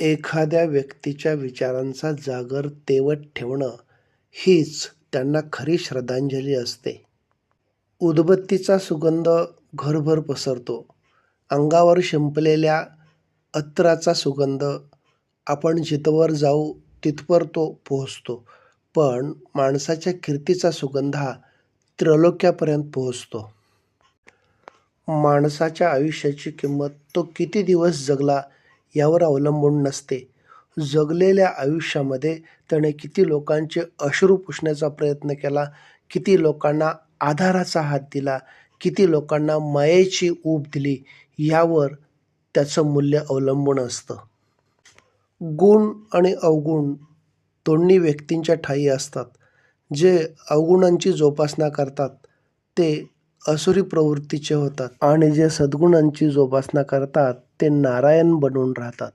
एखाद्या व्यक्तीच्या विचारांचा जागर तेवत ठेवणं हीच त्यांना खरी श्रद्धांजली असते. उदबत्तीचा सुगंध घरभर पसरतो. अंगावर शिंपलेल्या अत्तराचा सुगंध आपण जिथवर जाऊ तिथवर तो पोहोचतो. पण माणसाच्या कीर्तीचा सुगंध हा त्रैलोक्यापर्यंत पोहोचतो. माणसाच्या आयुष्याची किंमत तो किती दिवस जगला यावर अवलंबून नसते. जगलेल्या आयुष्यामध्ये त्याने किती लोकांचे अश्रू पुसण्याचा प्रयत्न केला, किती लोकांना आधाराचा हात दिला, किती लोकांना मायेची ऊब दिली, यावर त्याचं मूल्य अवलंबून असतं. गुण आणि अवगुण दोन्ही व्यक्तींच्या ठायी असतात. जे अवगुणांची जोपासना करतात ते असुरी प्रवृत्तीचे होतात आणि जे सद्गुणांची जोपासना करतात ते नारायण बनून राहतात.